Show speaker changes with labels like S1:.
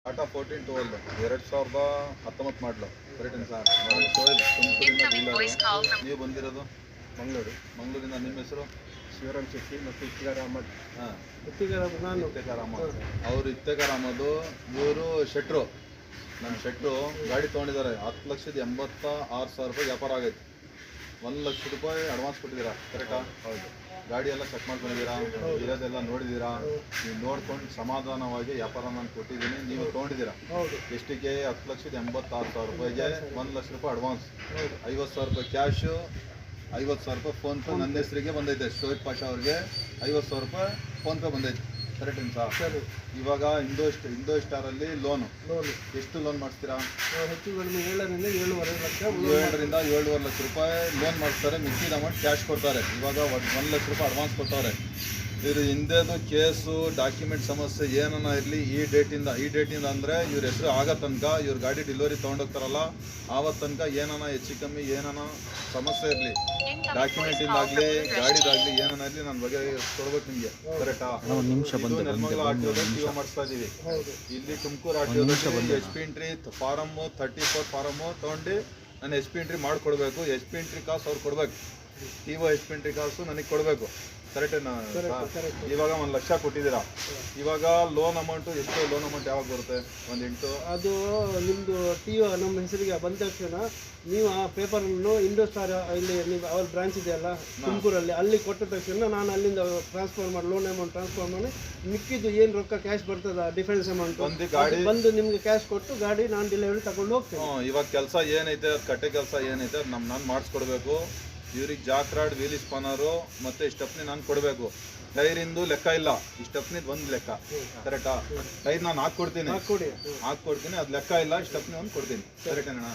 S1: ಟಾಟಾ 1412 2019 ಮಾಡಲು correct sir. ನಾನು ಸೋಯಲ್ ತುಮಕೂರಿಂದ dealer. ನೀವು ಬಂದಿರೋದು ಮಂಗಳೂರಿಂದ. ನಿಮ್ಮ ಹೆಸರು?
S2: ಶಿವರಾಮ್ ಶೆಟ್ಟಿ ಮತ್ತು ಇಫ್ತಿಗಾರ್ ಅಹಮದ್.
S1: ಹಾಂ,
S2: ನಾನು
S1: ಇಫ್ತಿಗಾರ್ ಅಹಮದ್. ಅವರು ಇಫ್ತಿಗಾರ್ ಅಹಮದು, ಇವರು ಶೆಟ್ರು. ನಮ್ಮ ಶೆಟ್ರು ಗಾಡಿ ತೊಗೊಂಡಿದ್ದಾರೆ. 10,86,000 ರೂಪಾಯಿ ವ್ಯಾಪಾರ ಆಗೈತೆ. 1 ಲಕ್ಷ ರೂಪಾಯಿ ಅಡ್ವಾನ್ಸ್ ಕೊಟ್ಟಿದ್ದೀರಾ ಕರೆಕ್ಟಾ? ಹೌದು. ಗಾಡಿ ಎಲ್ಲ ಚೆಕ್ ಮಾಡ್ಕೊಂಡಿದ್ದೀರಾ, ಇರೋದೆಲ್ಲ ನೋಡಿದ್ದೀರಾ. ನೀವು ನೋಡ್ಕೊಂಡು ಸಮಾಧಾನವಾಗಿ ವ್ಯಾಪಾರ ನಾನು ಕೊಟ್ಟಿದ್ದೀನಿ, ನೀವು ತೊಗೊಂಡಿದ್ದೀರಾ. ಎಷ್ಟಿಗೆ? 10,86,000 ರೂಪಾಯಿಗೆ 1 ಲಕ್ಷ ರೂಪಾಯಿ ಅಡ್ವಾನ್ಸ್, 50,000 ರೂಪಾಯಿ ಕ್ಯಾಶು, 50,000 ರೂಪಾಯಿ ಫೋನ್ಪೇ ನನ್ನ ಹೆಸರಿಗೆ ಬಂದೈತೆ. ಶೋಯಿಬ್ ಪಾಷಾ ಅವ್ರಿಗೆ 50,000 ರೂಪಾಯಿ ಫೋನ್ಪೇ ಬಂದೈತೆ. Correct sir? ಇವಾಗ ಇಂಡೋ ಸ್ಟಾರಲ್ಲಿ ಲೋನು ಎಷ್ಟು ಲೋನ್ ಮಾಡಿಸ್ತೀರಾ?
S2: ಹೆಚ್ಚು ಕಡಿಮೆ 7ರಿಂದ 7.5 ಲಕ್ಷ.
S1: 7ರಿಂದ 7.5 ಲಕ್ಷ ರೂಪಾಯಿ ಲೋನ್ ಮಾಡಿಸ್ತಾರೆ. ಮಿಕ್ಕಿದ ಅಮೌಂಟ್ ಕ್ಯಾಶ್ ಕೊಡ್ತಾರೆ. ಇವಾಗ 1 ಲಕ್ಷ ರೂಪಾಯಿ ಅಡ್ವಾನ್ಸ್ ಕೊಡ್ತಾರೆ. ಇದ್ರ ಹಿಂದೆದು ಕೇಸು ಡಾಕ್ಯುಮೆಂಟ್ ಸಮಸ್ಯೆ ಏನನ್ನ ಇರಲಿ, ಈ ಡೇಟಿಂದ ಅಂದರೆ ಇವ್ರ ಹೆಸರು ಆಗೋ ತನಕ, ಇವ್ರ ಗಾಡಿ ಡೆಲಿವರಿ ತೊಗೊಂಡೋಗ್ತಾರಲ್ಲ ಆವತ್ತು ತನಕ ಏನನ ಹೆಚ್ಚು ಕಮ್ಮಿ ಏನನ ಸಮಸ್ಯೆ ಇರಲಿ, ಡಾಕ್ಯುಮೆಂಟಿಂದಾಗಲಿ ಗಾಡಿದಾಗಲಿ ಏನನ ಇರಲಿ ನನ್ನ ಬಗ್ಗೆ ಕೊಡ್ಬೇಕು ನಿಮಗೆ. ಕರೆಕ್ಟಾ? ನೆಲಮಂಗಲ ಆರ್ ಟಿ ಒದಲ್ಲಿ ಟಿ.ಒ ಮಾಡಿಸ್ತಾ ಇದ್ದೀವಿ. ಇಲ್ಲಿ ತುಮಕೂರು ಆರ್ ಟಿ ಒದಲ್ಲಿ H P entry form 34 form ತೊಗೊಂಡು ನಾನು ಎಚ್ ಪಿ ಎಂಟ್ರಿ ಮಾಡಿಕೊಡ್ಬೇಕು. ಎಚ್ ಪಿ ಎಂಟ್ರಿ ಕಾಸು ಅವ್ರು ಕೊಡಬೇಕು. ಟಿ.ಒ ಎಚ್ ಪಿ ಎಂಟ್ರಿ ಕಾಸು ನನಗೆ ಕೊಡಬೇಕು. ಕರೆಕ್ಟೇನಾ? ಇವಾಗ 1 ಲಕ್ಷ ಕೊಟ್ಟಿದ್ದೀರಾ. ಇವಾಗ ಲೋನ್ ಅಮೌಂಟು ಎಷ್ಟು? ಲೋನ್ ಅಮೌಂಟ್ ಯಾವಾಗ ಬರುತ್ತೆ? 1
S2: ಅದು ನಿಮ್ಮದು ಟಿ.ಒ ನಮ್ಮ ಹೆಸರಿಗೆ ಬಂದ ತಕ್ಷಣ ನೀವು ಆ ಪೇಪರನ್ನು ಇಂಡೋ ಸ್ಟಾರ್ ಇಲ್ಲಿ ನೀವು ಅವ್ರ ಬ್ರಾಂಚ್ ಇದೆಯಲ್ಲ ತುಮಕೂರಲ್ಲಿ, ಅಲ್ಲಿ ಕೊಟ್ಟ ತಕ್ಷಣ ನಾನು ಅಲ್ಲಿಂದ ಟ್ರಾನ್ಸ್ಫರ್ ಮಾಡಿ ಲೋನ್ ಅಮೌಂಟ್ ಟ್ರಾನ್ಸ್ಫರ್ ಮಾಡಿ ಮಿಕ್ಕಿದ್ದು ಏನು ರೊಕ್ಕ ಕ್ಯಾಶ್ ಬರ್ತದ ಡಿಫರೆನ್ಸ್ ಅಮೌಂಟ್ ಬಂದು ನಿಮ್ಗೆ ಕ್ಯಾಶ್ ಕೊಟ್ಟು ಗಾಡಿ ನಾನು ಡೆಲಿವರಿ ತಗೊಂಡು ಹೋಗ್ತೇನೆ.
S1: ಇವಾಗ ಕೆಲಸ ಏನೈತೆ, ಕಟ್ಟೆ ಕೆಲಸ ಏನೈತೆ ಅದು ನಾನು ಮಾಡಿಸ್ಕೊಡ್ಬೇಕು. ಇವ್ರಿಗೆ ಜಾಕ್ರಾಡ್, ವೀಲಿ ಸ್ಪಾನರು ಮತ್ತು ಸ್ಟೆಪ್ನಿ ನಾನು ಕೊಡಬೇಕು. ಟೈರಿಂದು ಲೆಕ್ಕ ಇಲ್ಲ, ಈ ಸ್ಟೆಪ್ನಿದು ಒಂದು ಲೆಕ್ಕ. ಕರೆಕ್ಟಾ? ಟೈರ್ ನಾನು ಹಾಕ್ಕೊಡ್ತೀನಿ, ಅದು ಲೆಕ್ಕ ಇಲ್ಲ. ಸ್ಟೆಪ್ನಿ ಒಂದು ಕೊಡ್ತೀನಿ. ಕರೆಕ್ಟೇನಣ್ಣ?